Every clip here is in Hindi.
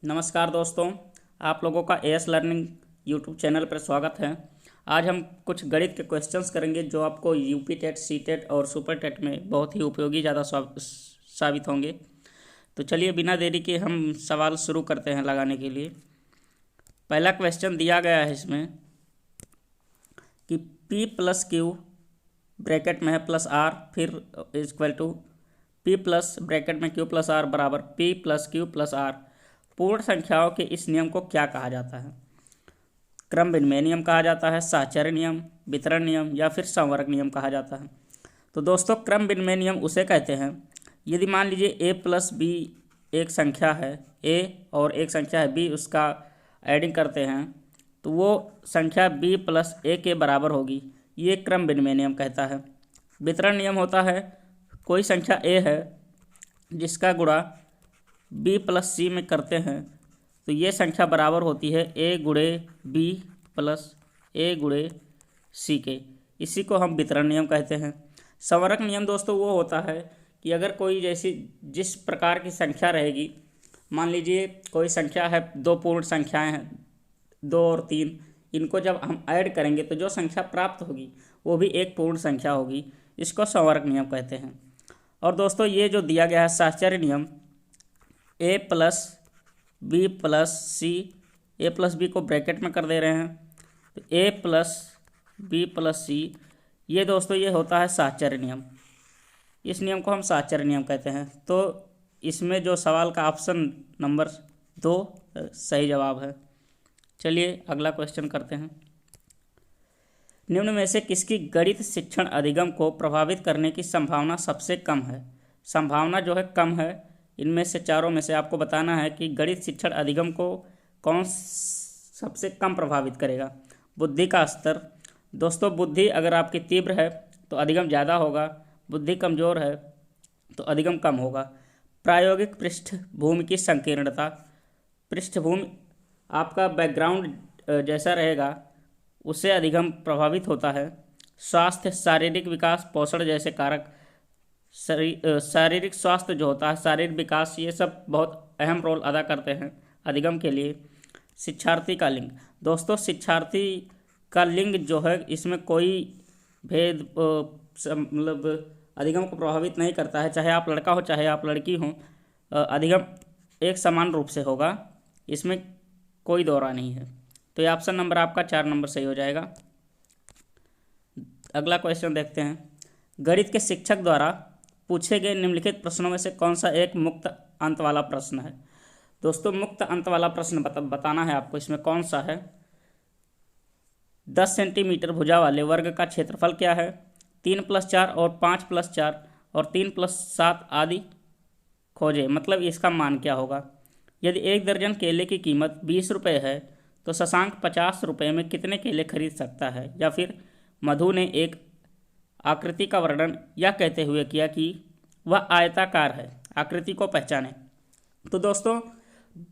नमस्कार दोस्तों, आप लोगों का एएस लर्निंग यूट्यूब चैनल पर स्वागत है। आज हम कुछ गणित के क्वेश्चंस करेंगे जो आपको यूपी टेट, सी टेट और सुपर टेट में बहुत ही उपयोगी ज़्यादा साबित होंगे। तो चलिए बिना देरी के हम सवाल शुरू करते हैं लगाने के लिए। पहला क्वेश्चन दिया गया है इसमें कि P प्लस क्यू ब्रैकेट में है प्लस आर, फिर equal to P plus bracket में Q प्लस आर बराबर P plus Q plus R. पूर्ण संख्याओं के इस नियम को क्या कहा जाता है? क्रम विनिमय नियम कहा जाता है, साहचर्य नियम, वितरण नियम या फिर संवर्ग नियम कहा जाता है। तो दोस्तों, क्रम विनिमय नियम उसे कहते हैं यदि मान लीजिए a प्लस बी एक संख्या है a और एक संख्या है b, उसका एडिंग करते हैं तो वो संख्या b प्लस a के बराबर होगी। ये क्रम विनिमय नियम कहता है। वितरण नियम होता है कोई संख्या a है जिसका गुणा b प्लस सी में करते हैं तो ये संख्या बराबर होती है a गुणे b प्लस a गुणे सी के। इसी को हम वितरण नियम कहते हैं। संवर्ग नियम दोस्तों वो होता है कि अगर कोई जैसी जिस प्रकार की संख्या रहेगी, मान लीजिए कोई संख्या है, दो पूर्ण संख्याएं हैं 2 और 3, इनको जब हम ऐड करेंगे तो जो संख्या प्राप्त होगी वो भी एक पूर्ण संख्या होगी। इसको संवर्ग नियम कहते हैं। और दोस्तों, ये जो दिया गया है साहचर्य नियम, a plus B plus C, A plus B को ब्रैकेट में कर दे रहे हैं तो a plus B plus C, ये दोस्तों ये होता है साहचर्य नियम। इस नियम को हम साहचर्य नियम कहते हैं। तो इसमें जो सवाल का ऑप्शन नंबर 2 सही जवाब है। चलिए अगला क्वेश्चन करते हैं। निम्न में से किसकी गणित शिक्षण अधिगम को प्रभावित करने की संभावना सबसे कम है? संभावना जो है कम है। इनमें से चारों में से आपको बताना है कि गणित शिक्षण अधिगम को कौन सबसे कम प्रभावित करेगा। बुद्धि का स्तर, दोस्तों बुद्धि अगर आपकी तीव्र है तो अधिगम ज़्यादा होगा, बुद्धि कमज़ोर है तो अधिगम कम होगा। प्रायोगिक पृष्ठभूमि की संकीर्णता, पृष्ठभूमि आपका बैकग्राउंड जैसा रहेगा उससे अधिगम प्रभावित होता है। स्वास्थ्य, शारीरिक विकास, पोषण जैसे कारक, शारीरिक स्वास्थ्य जो होता है, शारीरिक विकास, ये सब बहुत अहम रोल अदा करते हैं अधिगम के लिए। शिक्षार्थी का लिंग, दोस्तों शिक्षार्थी का लिंग जो है इसमें कोई भेद मतलब अधिगम को प्रभावित नहीं करता है। चाहे आप लड़का हो चाहे आप लड़की हो, अधिगम एक समान रूप से होगा, इसमें कोई दौरा नहीं है। तो ये ऑप्शन नंबर आपका 4 नंबर सही हो जाएगा। अगला क्वेश्चन देखते हैं। गणित के शिक्षक द्वारा पूछे गए निम्नलिखित प्रश्नों में से कौन सा एक मुक्त अंत वाला प्रश्न है? दोस्तों मुक्त अंत वाला प्रश्न बताना है आपको। इसमें कौन सा है? 10 सेंटीमीटर भुजा वाले वर्ग का क्षेत्रफल क्या है? 3 प्लस 4 और 5 प्लस 4 और 3 प्लस 7 आदि खोजे, मतलब इसका मान क्या होगा? यदि 1 दर्जन केले की कीमत 20 रुपये है तो शशांक 50 रुपये में कितने केले खरीद सकता है? या फिर मधु ने एक आकृति का वर्णन यह कहते हुए किया कि वह आयताकार है, आकृति को पहचाने। तो दोस्तों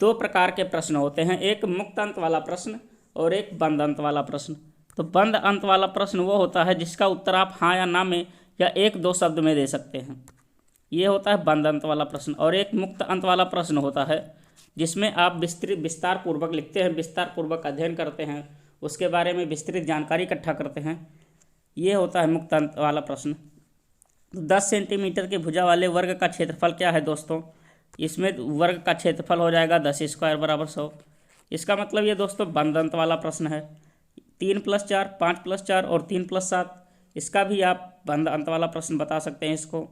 दो प्रकार के प्रश्न होते हैं, एक मुक्त अंत वाला प्रश्न और एक बंद अंत वाला प्रश्न। तो बंद अंत वाला प्रश्न वो होता है जिसका उत्तर आप हाँ या ना में या 1-2 शब्द में दे सकते हैं, ये होता है बंद अंत वाला प्रश्न। और एक मुक्त अंत वाला प्रश्न होता है जिसमें आप विस्तार पूर्वक लिखते हैं, विस्तार पूर्वक अध्ययन करते हैं, उसके बारे में विस्तृत जानकारी इकट्ठा करते हैं, ये होता है मुक्त अंत वाला प्रश्न। तो 10 सेंटीमीटर के भुजा वाले वर्ग का क्षेत्रफल क्या है दोस्तों? इसमें वर्ग का क्षेत्रफल हो जाएगा 10 स्क्वायर बराबर 100। इसका मतलब ये दोस्तों बंद अंत वाला प्रश्न है। 3 प्लस 4, 5 प्लस 4 और 3 प्लस 7, इसका भी आप बंद अंत वाला प्रश्न बता सकते हैं इसको।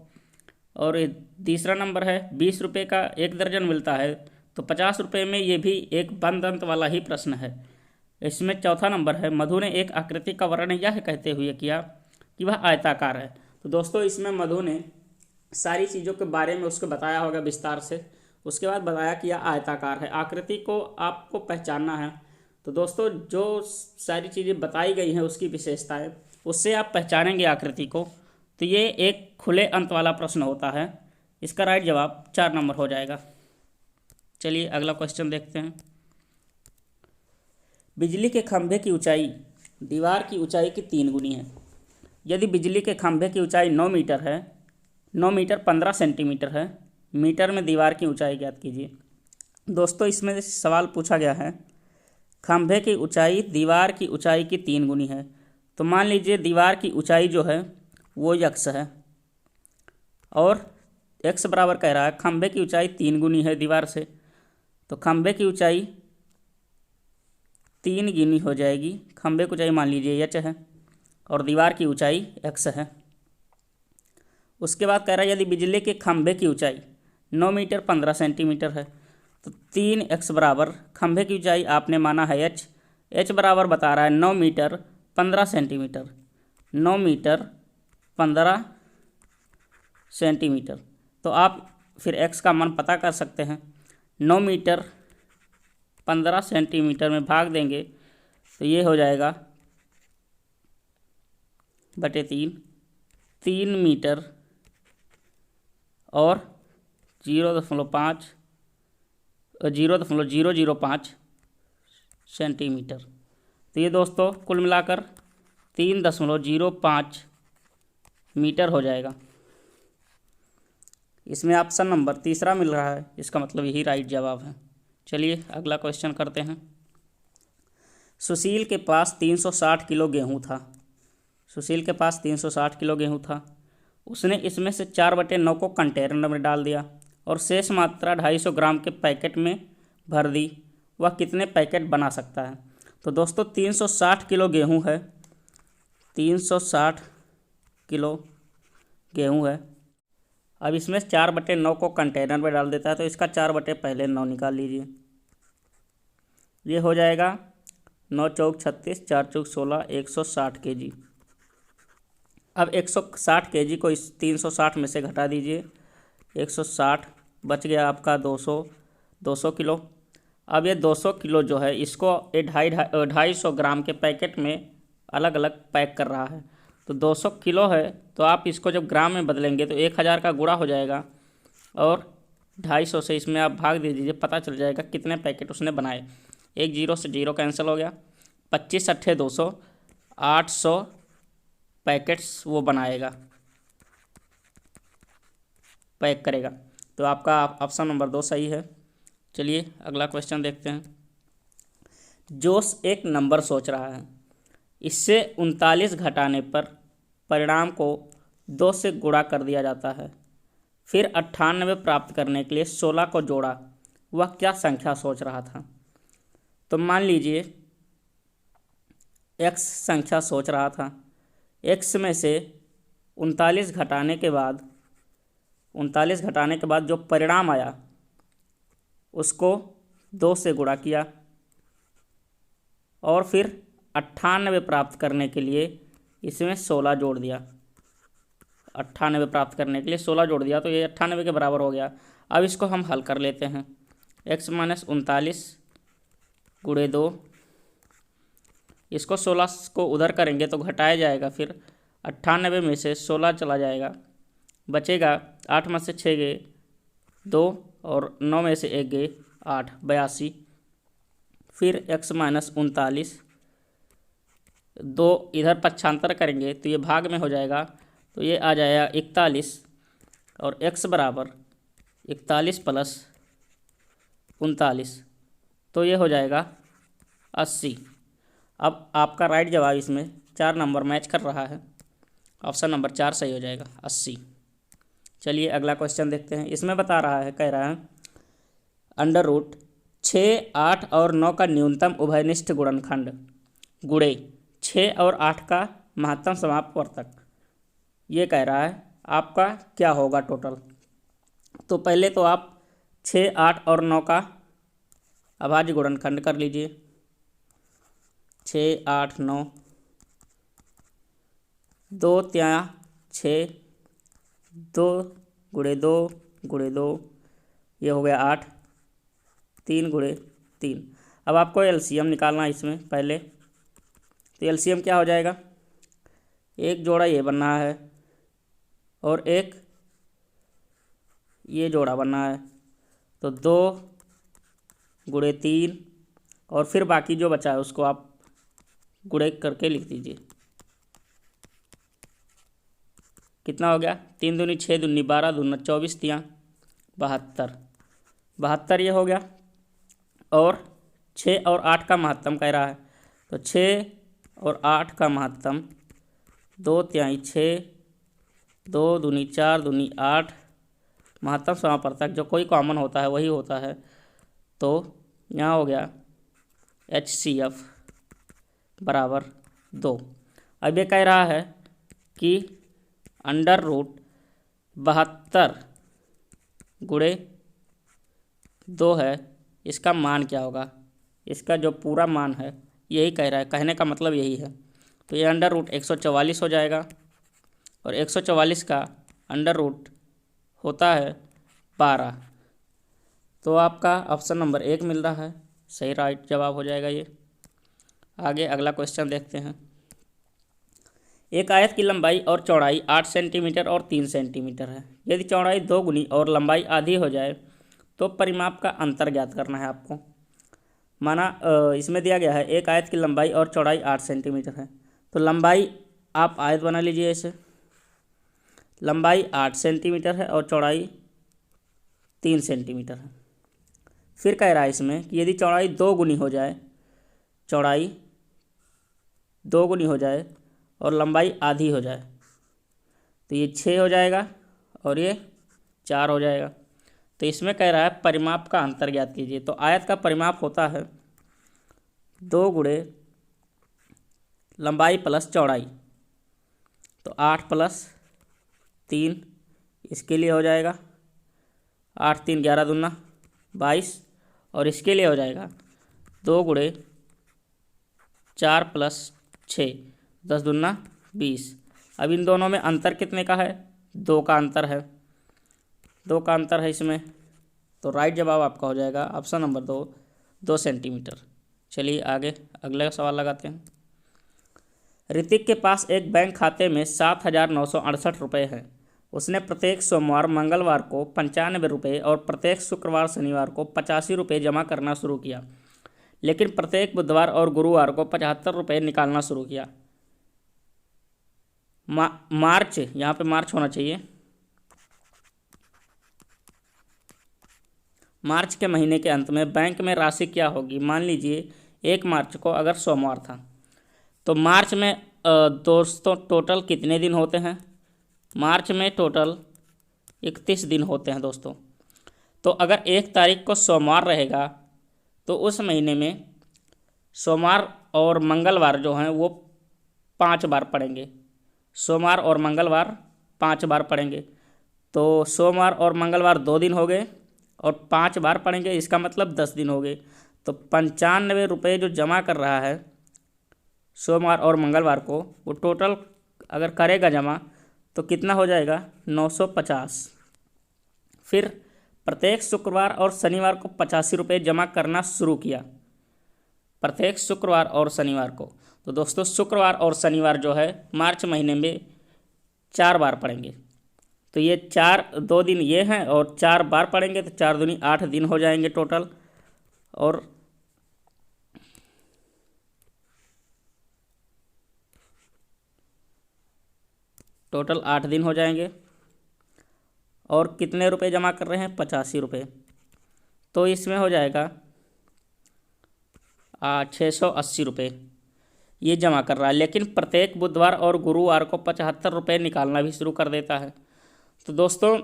और तीसरा नंबर है 20 रुपये का 1 दर्जन मिलता है तो 50 रुपये में, ये भी एक बंद अंत वाला ही प्रश्न है। इसमें चौथा नंबर है मधु ने एक आकृति का वर्णन यह कहते हुए किया कि वह आयताकार है। तो दोस्तों इसमें मधु ने सारी चीज़ों के बारे में उसको बताया होगा विस्तार से, उसके बाद बताया कि यह आयताकार है, आकृति को आपको पहचानना है। तो दोस्तों जो सारी चीज़ें बताई गई हैं उसकी विशेषताएं, उससे आप पहचानेंगे आकृति को। तो ये एक खुले अंत वाला प्रश्न होता है। इसका राइट जवाब 4 नंबर हो जाएगा। चलिए अगला क्वेश्चन देखते हैं। बिजली के खंभे की ऊंचाई दीवार की ऊंचाई की 3 गुनी है। यदि बिजली के खंभे की ऊंचाई 9 मीटर है, 9 मीटर 15 सेंटीमीटर है, मीटर में दीवार की ऊंचाई ज्ञात कीजिए। दोस्तों इसमें सवाल पूछा गया है, खंभे की ऊंचाई दीवार की ऊंचाई की 3 गुनी है। तो मान लीजिए दीवार की ऊंचाई जो है वो यक्स है, और एक्स बराबर कह रहा है खंभे की ऊंचाई 3 गुनी है दीवार से। तो खंभे की ऊंचाई 3 गुनी हो जाएगी। खंभे की ऊंचाई मान लीजिए एच है और दीवार की ऊंचाई एक्स है। उसके बाद कह रहा है यदि बिजली के खंभे की ऊंचाई 9 मीटर 15 सेंटीमीटर है, तो 3x बराबर खंभे की ऊंचाई आपने माना है एच। एच बराबर बता रहा है 9 मीटर 15 सेंटीमीटर। 9 metre 15 centimetre. तो आप फिर x का मान पता कर सकते हैं। 9 मीटर 15 सेंटीमीटर में भाग देंगे तो ये हो जाएगा बटे 3 मीटर और 0.005 सेंटीमीटर। तो ये दोस्तों कुल मिलाकर 3.05 मीटर हो जाएगा। इसमें ऑप्शन नंबर तीसरा मिल रहा है, इसका मतलब यही राइट जवाब है। चलिए अगला क्वेश्चन करते हैं। सुशील के पास 360 किलो गेहूँ था। सुशील के पास 360 किलो गेहूँ था। उसने इसमें से 4/9 को कंटेनर में डाल दिया और शेष मात्रा 250 ग्राम के पैकेट में भर दी। वह कितने पैकेट बना सकता है? तो दोस्तों 360 किलो गेहूँ है। 360 किलो गेहूँ है। अब इसमें 4/9 को कंटेनर में डाल देता है, तो इसका 4/9 निकाल लीजिए। ये हो जाएगा 9 चौक 36, 4 चौक 16, 160 kg। अब 160 kg को इस 360 में से घटा दीजिए। 160 बच गया आपका 200 किलो। अब ये 200 किलो जो है इसको ये 250 ग्राम के पैकेट में अलग अलग पैक कर रहा है। तो 200 किलो है, तो आप इसको जब ग्राम में बदलेंगे तो 1000 का गुणा हो जाएगा और 250 से इसमें आप भाग दे दीजिए, पता चल जाएगा कितने पैकेट उसने बनाए। 1 0 से 0 कैंसिल हो गया। 25 अट्ठे 200, 800 पैकेट्स वो बनाएगा, पैक करेगा। तो आपका ऑप्शन नंबर 2 सही है। चलिए अगला क्वेश्चन देखते हैं। जोश एक नंबर सोच रहा है। इससे 39 घटाने पर परिणाम को 2 से गुणा कर दिया जाता है। फिर 98 प्राप्त करने के लिए 16 को जोड़ा। वह क्या संख्या सोच रहा था? तो मान लीजिए x संख्या सोच रहा था। x में से 39 घटाने के बाद जो परिणाम आया उसको 2 से गुणा किया और फिर 98 प्राप्त करने के लिए इसमें 16 जोड़ दिया। 98 प्राप्त करने के लिए 16 जोड़ दिया, तो ये 98 के बराबर हो गया। अब इसको हम हल कर लेते हैं। x - 39 × 2, इसको 16 को उधर करेंगे तो घटाया जाएगा, फिर 98 में से 16 चला जाएगा, बचेगा 8 में से 6 गए 2 और 9 में से 1 गए 8, 82। फिर x - 39 2 इधर पक्षांतर करेंगे तो ये भाग में हो जाएगा, तो ये आ जाएगा 41 और x बराबर 41 + 39, तो ये हो जाएगा 80। अब आपका राइट जवाब इसमें 4 नंबर मैच कर रहा है। ऑप्शन नंबर 4 सही हो जाएगा, 80। चलिए अगला क्वेश्चन देखते हैं। इसमें बता रहा है, कह रहा है √6, 8 और 9 का न्यूनतम उभयनिष्ठ गुणनखंड गुणे 6 और 8 का महत्तम समापवर्तक। ये कह रहा है आपका क्या होगा टोटल। तो पहले तो आप 6, 8 और 9 का अभाज्य गुणनखंड कर लीजिए। 6, 8, 9, 2 3 6, 2 × 2 × 2, ये हो गया 8, 3 × 3। अब आपको एलसीएम निकालना है इसमें पहले। तो एलसीएम क्या हो जाएगा? एक जोड़ा ये बनना है और एक ये जोड़ा बनना है, तो 2 × 3 और फिर बाकी जो बचा है उसको आप गुणे करके लिख दीजिए। कितना हो गया? 3 दूनी 6 दूनी 12, दूना 24, 3 72, 72 ये हो गया। और 6 और 8 का महत्तम कह रहा है। तो 6 और 8 का महत्तम 2/3 6, 2 दूनी 4 दूनी 8, महत्तम समापवर्तक जो कोई कॉमन होता है वही होता है। तो यहाँ हो गया HCF बराबर 2। अब ये कह रहा है कि √72 गुणे 2 है, इसका मान क्या होगा, इसका जो पूरा मान है यही कह रहा है, कहने का मतलब यही है। तो ये √144 हो जाएगा और 144 का अंडर रूट होता है 12। तो आपका ऑप्शन नंबर 1 मिल रहा है, सही राइट जवाब हो जाएगा ये। आगे अगला क्वेश्चन देखते हैं। एक आयत की लंबाई और चौड़ाई 8 सेंटीमीटर और 3 सेंटीमीटर है। यदि चौड़ाई 2 गुनी और लंबाई आधी हो जाए तो परिमाप का अंतर ज्ञात करना है आपको। माना इसमें दिया गया है एक आयत की लंबाई और चौड़ाई 8 सेंटीमीटर है। तो लंबाई आप आयत बना लीजिए ऐसे, लंबाई 8 सेंटीमीटर है और चौड़ाई 3 सेंटीमीटर है। फिर कह रहा है इसमें कि यदि चौड़ाई 2 गुनी हो जाए, चौड़ाई 2 गुनी हो जाए और लंबाई आधी हो जाए तो ये 6 हो जाएगा और ये 4 हो जाएगा। तो इसमें कह रहा है परिमाप का अंतर ज्ञात कीजिए। तो आयत का परिमाप होता है 2 गुणे लंबाई प्लस चौड़ाई, तो 8 + 3 इसके लिए हो जाएगा 8 3 11 दूना 22, और इसके लिए हो जाएगा 2 गुणे 4 + 6 10 दूना 20। अब इन दोनों में अंतर कितने का है, 2 का अंतर है, 2 का अंतर है इसमें। तो राइट जवाब आपका हो जाएगा ऑप्शन नंबर 2 सेंटीमीटर। चलिए आगे अगला सवाल लगाते हैं। ऋतिक के पास एक बैंक खाते में 7,968 रुपये हैं। उसने प्रत्येक सोमवार मंगलवार को 95 रुपये और प्रत्येक शुक्रवार शनिवार को 85 रुपये जमा करना शुरू किया, लेकिन प्रत्येक बुधवार और गुरुवार को 75 रुपये निकालना शुरू किया। मार्च, यहाँ पे मार्च होना चाहिए, मार्च के महीने के अंत में बैंक में राशि क्या होगी। मान लीजिए 1 मार्च को अगर सोमवार था तो मार्च में दोस्तों टोटल कितने दिन होते हैं, मार्च में टोटल 31 दिन होते हैं दोस्तों। तो अगर 1 तारीख को सोमवार रहेगा तो उस महीने में सोमवार और मंगलवार जो हैं वो 5 बार पड़ेंगे, सोमवार और मंगलवार 5 बार पड़ेंगे। तो सोमवार और मंगलवार 2 दिन हो गए और 5 बार पड़ेंगे, इसका मतलब 10 दिन हो गए। तो 95 रुपये जो जमा कर रहा है सोमवार और मंगलवार को, वो टोटल अगर करेगा जमा तो कितना हो जाएगा 950। फिर प्रत्येक शुक्रवार और शनिवार को 85 रुपये जमा करना शुरू किया, प्रत्येक शुक्रवार और शनिवार को। तो दोस्तों शुक्रवार और शनिवार जो है मार्च महीने में 4 बार पड़ेंगे। तो ये 2 दिन ये हैं और 4 बार पड़ेंगे, तो 4 दूनी 8 दिन हो जाएंगे टोटल, और टोटल 8 दिन हो जाएंगे। और कितने रुपए जमा कर रहे हैं, 85 रुपये। तो इसमें हो जाएगा 680 रुपये ये जमा कर रहा है, लेकिन प्रत्येक बुधवार और गुरुवार को 75 रुपये निकालना भी शुरू कर देता है। तो दोस्तों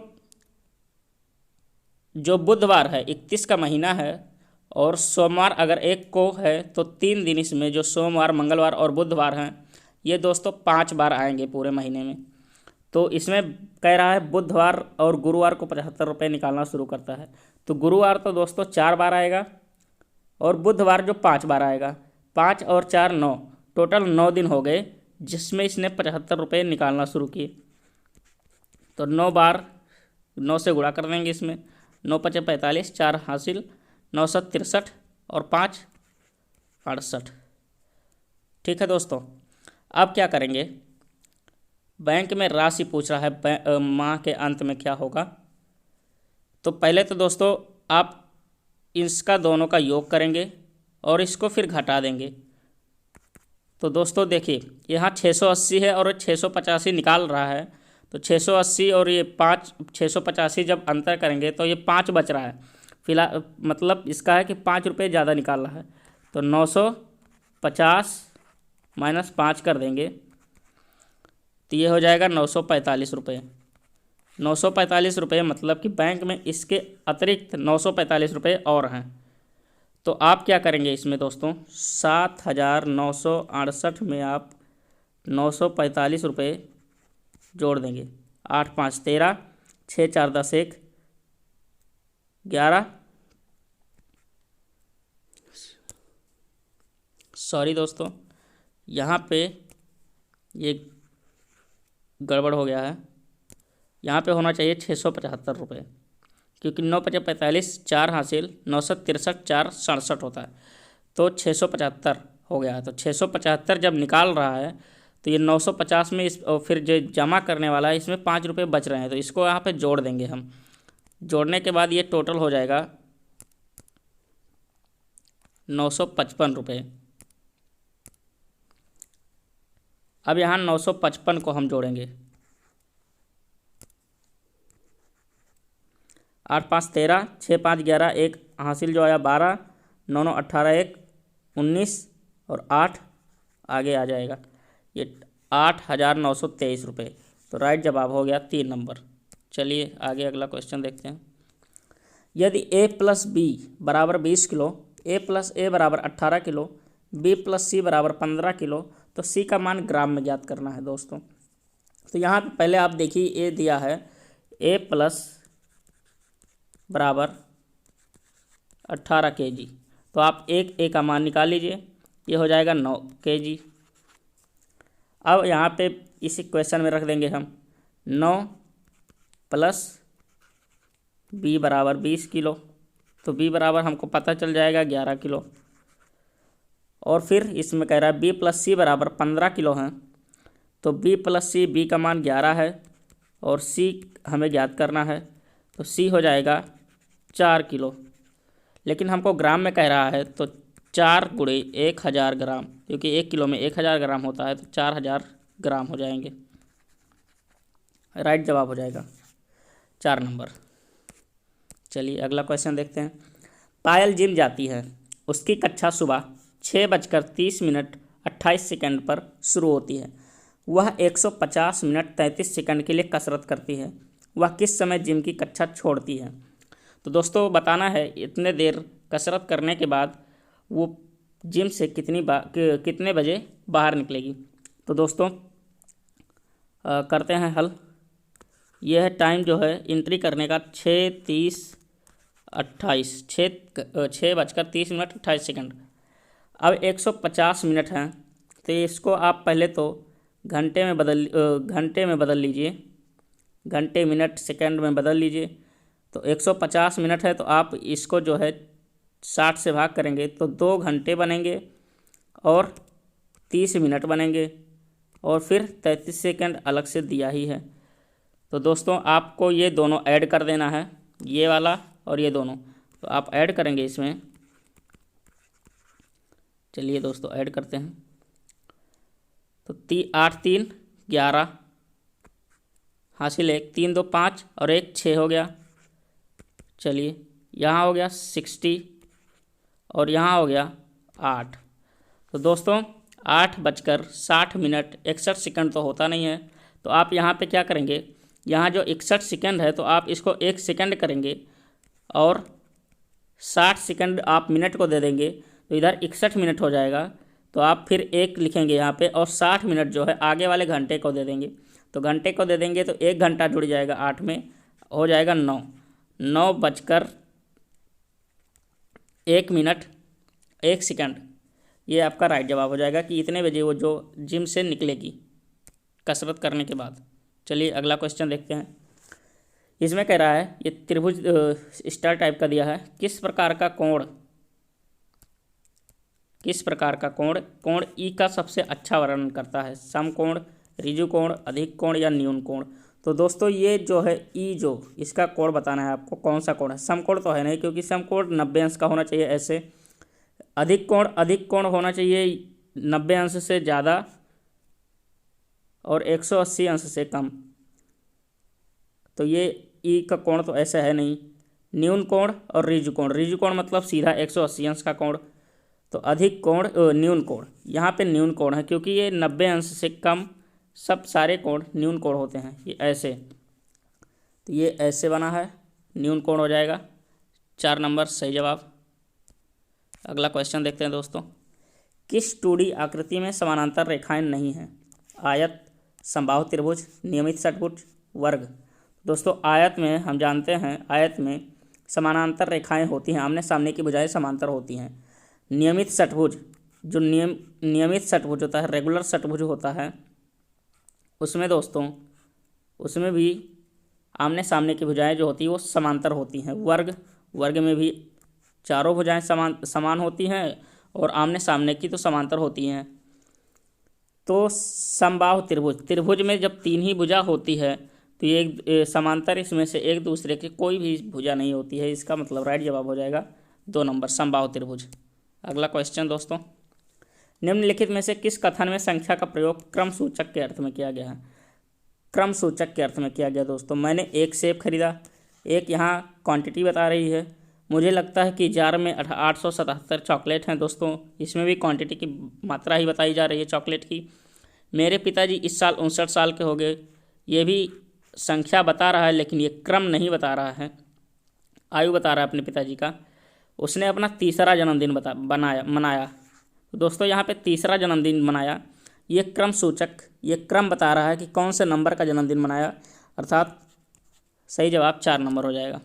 जो बुधवार है 31 का महीना है और सोमवार अगर 1 को है तो 3 दिन इसमें जो सोमवार मंगलवार और बुधवार हैं ये दोस्तों 5 बार आएंगे पूरे महीने में। तो इसमें कह रहा है बुधवार और गुरुवार को 75 रुपये निकालना शुरू करता है। तो गुरुवार तो दोस्तों 4 बार आएगा और बुधवार जो 5 बार आएगा, 5 और 4 9, टोटल 9 दिन हो गए जिसमें इसने 75 रुपये निकालना शुरू किए। तो 9 बार 9 से गुणा कर देंगे इसमें, 9 × 5 = 45, 4 हासिल 963 और 5 68। ठीक है दोस्तों, अब क्या करेंगे, बैंक में राशि पूछ रहा है माह के अंत में क्या होगा। तो पहले तो दोस्तों आप इसका दोनों का योग करेंगे और इसको फिर घटा देंगे। तो दोस्तों देखिए यहाँ 680 है और 685 निकाल रहा है, तो 680 और ये 5 685 जब अंतर करेंगे तो ये 5 बच रहा है। फिलहाल मतलब इसका है कि 5 रुपये ज़्यादा निकालना है, तो 950 माइनस 5 कर देंगे तो ये हो जाएगा 945 रुपये। 945 रुपये मतलब कि बैंक में इसके अतिरिक्त 945 रुपये और हैं। तो आप क्या करेंगे इसमें दोस्तों, 7,968 में आप 945 रुपये जोड़ देंगे। 8 5 13, 6 4 10 1 11। सॉरी दोस्तों, यहाँ पे ये गड़बड़ हो गया है। यहाँ पे होना चाहिए 675 रुपये, क्योंकि 9 5 45 4 हासिल 963 4 67 होता है, तो 675 हो गया है। तो 675 जब निकाल रहा है तो ये 950 में इस और फिर जो जमा करने वाला है इसमें 5 रुपये बच रहे हैं, तो इसको यहाँ पे जोड़ देंगे हम। जोड़ने के बाद ये टोटल हो जाएगा 955 रुपये। अब यहाँ 955 को हम जोड़ेंगे। 8 5 13, 6 5 11 1 हासिल जो आया 12, 9 9 18 1 19 और 8 आगे आ जाएगा, ये 8,923 रुपये। तो राइट जवाब हो गया 3 नंबर। चलिए आगे अगला क्वेश्चन देखते हैं। यदि a प्लस बी बराबर 20 किलो, a प्लस ए बराबर 18 किलो, b प्लस सी बराबर 15 किलो, तो c का मान ग्राम में ज्ञात करना है दोस्तों। तो यहाँ पे पहले आप देखिए a दिया है a प्लस बराबर 18 kg, तो आप एक a का मान निकाल लीजिए, ये हो जाएगा 9 kg। अब यहाँ पे इस इक्वेशन में रख देंगे हम 9 प्लस b बराबर 20 किलो, तो b बराबर हमको पता चल जाएगा 11 किलो। और फिर इसमें कह रहा है b प्लस सी बराबर 15 किलो हैं, तो b प्लस सी, b का मान 11 है और c हमें ज्ञात करना है, तो c हो जाएगा 4 किलो। लेकिन हमको ग्राम में कह रहा है, तो 4 गुणे 1000 ग्राम, क्योंकि 1 किलो में 1000 ग्राम होता है, तो 4000 ग्राम हो जाएंगे। राइट जवाब हो जाएगा 4 नंबर। चलिए अगला क्वेश्चन देखते हैं। पायल जिम जाती है, उसकी कक्षा सुबह 6:30 पर शुरू होती है। वह 150 मिनट 33 सेकंड के लिए कसरत करती है। वह किस समय जिम की कक्षा छोड़ती है? तो दोस्तों बताना है इतने देर कसरत करने के बाद वो जिम से कितने बजे बाहर निकलेगी। तो दोस्तों करते हैं हल। यह टाइम जो है एंट्री करने का 6:30 अब 150 मिनट हैं, तो इसको आप पहले तो घंटे में बदल लीजिए, घंटे मिनट सेकंड में बदल लीजिए। तो 150 मिनट है, तो आप इसको जो है 60 से भाग करेंगे तो 2 घंटे बनेंगे और 30 मिनट बनेंगे, और फिर 33 सेकंड अलग से दिया ही है। तो दोस्तों आपको ये दोनों ऐड कर देना है, ये वाला और ये दोनों, तो आप ऐड करेंगे इसमें। चलिए दोस्तों ऐड करते हैं। तो 8 3 11 हासिल 1, 3 2 5 और 1 6 हो गया। चलिए यहाँ हो गया 60 और यहाँ हो गया 8। तो दोस्तों 8:60 61 सेकंड तो होता नहीं है, तो आप यहाँ पे क्या करेंगे, यहाँ जो 61 सेकंड है तो आप इसको 1 सेकंड करेंगे और 60 सेकंड आप मिनट को दे देंगे, तो इधर 61 मिनट हो जाएगा। तो आप फिर 1 लिखेंगे यहाँ पे और 60 मिनट जो है आगे वाले घंटे को दे देंगे। तो घंटे को दे देंगे तो 1 घंटा जुड़ जाएगा 8 में, हो जाएगा 9। 9:01 1 सेकंड, ये आपका राइट जवाब हो जाएगा कि इतने बजे वो जो जिम से निकलेगी कसरत करने के बाद। चलिए अगला क्वेश्चन देखते हैं। इसमें कह रहा है ये त्रिभुज स्टार टाइप का दिया है। किस प्रकार का कोण ई का सबसे अच्छा वर्णन करता है? समकोण, ऋजु कोण, अधिक कोण या न्यून कोण? तो दोस्तों ये जो है ई, जो इसका कोण बताना है आपको, कौन सा कोण है। समकोण तो है नहीं, क्योंकि समकोण 90 अंश का होना चाहिए ऐसे। अधिक कोण होना चाहिए 90 अंश से ज़्यादा और 180 अंश से कम। तो ये ई का कोण तो ऐसा है नहीं। न्यून कोण और ऋजु कोण। ऋजु कोण मतलब सीधा 180 अंश का कोण, तो अधिक कोण न्यून कोण। यहाँ पे न्यून कोण है क्योंकि ये 90 अंश से कम सब सारे कोण न्यून कोण होते हैं। ये ऐसे, तो ये ऐसे बना है, न्यून कोण हो जाएगा। 4 नंबर सही जवाब। अगला क्वेश्चन देखते हैं दोस्तों। किस 2D आकृति में समानांतर रेखाएं नहीं हैं? आयत, समबाहु त्रिभुज, नियमित षटभुज, वर्ग। दोस्तों आयत में हम जानते हैं, आयत में समानांतर रेखाएं होती हैं, आमने सामने की भुजाएं समांतर होती हैं। नियमित षटभुज, जो नियमित षटभुज होता है, रेगुलर षटभुज होता है, उसमें दोस्तों उसमें भी आमने सामने की भुजाएं जो होती है वो समांतर होती हैं। वर्ग में भी चारों भुजाएं समान होती हैं और आमने सामने की तो समांतर होती हैं। तो समबाहु त्रिभुज में जब 3 ही भुजा होती है तो ये एक समांतर, इसमें से एक दूसरे की कोई भी भुजा नहीं होती है। इसका मतलब राइट जवाब हो जाएगा 2 नंबर समबाहु त्रिभुज। अगला क्वेश्चन दोस्तों, निम्नलिखित में से किस कथन में संख्या का प्रयोग क्रम सूचक के अर्थ में किया गया है? क्रम सूचक के अर्थ में किया गया दोस्तों, मैंने एक सेब खरीदा, एक यहाँ क्वांटिटी बता रही है, मुझे लगता है कि जार में 877 चॉकलेट हैं दोस्तों, इसमें भी क्वांटिटी की मात्रा ही बताई जा रही है चॉकलेट की। मेरे पिताजी इस साल 59 साल के हो गए, ये भी संख्या बता रहा है लेकिन ये क्रम नहीं बता रहा है, आयु बता रहा है अपने पिताजी का। उसने अपना तीसरा जन्मदिन मनाया। तो दोस्तों यहाँ पे तीसरा जन्मदिन मनाया, ये क्रम सूचक, ये क्रम बता रहा है कि कौन से नंबर का जन्मदिन मनाया, अर्थात सही जवाब 4 नंबर हो जाएगा।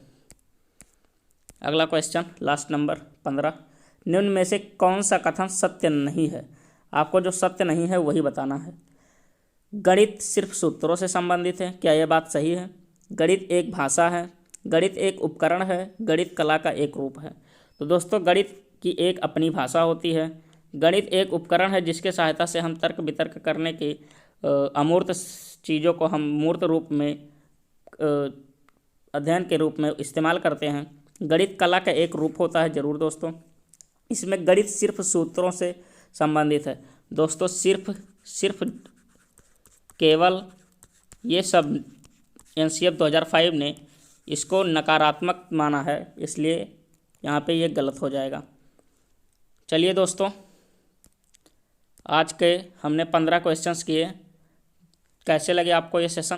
अगला क्वेश्चन लास्ट नंबर 15, निम्न में से कौन सा कथन सत्य नहीं है? आपको जो सत्य नहीं है वही बताना है। गणित सिर्फ सूत्रों से संबंधित है, क्या यह बात सही है? गणित एक भाषा है, गणित एक उपकरण है, गणित कला का एक रूप है। तो दोस्तों गणित की एक अपनी भाषा होती है, गणित एक उपकरण है जिसके सहायता से हम तर्क वितर्क करने के अमूर्त चीज़ों को हम मूर्त रूप में अध्ययन के रूप में इस्तेमाल करते हैं। गणित कला का एक रूप होता है जरूर दोस्तों। इसमें गणित सिर्फ सूत्रों से संबंधित है दोस्तों, सिर्फ केवल ये सब NCF 2005 ने इसको नकारात्मक माना है, इसलिए यहाँ पे ये गलत हो जाएगा। चलिए दोस्तों, आज के हमने 15 क्वेश्चंस किए। कैसे लगे आपको ये सेशन?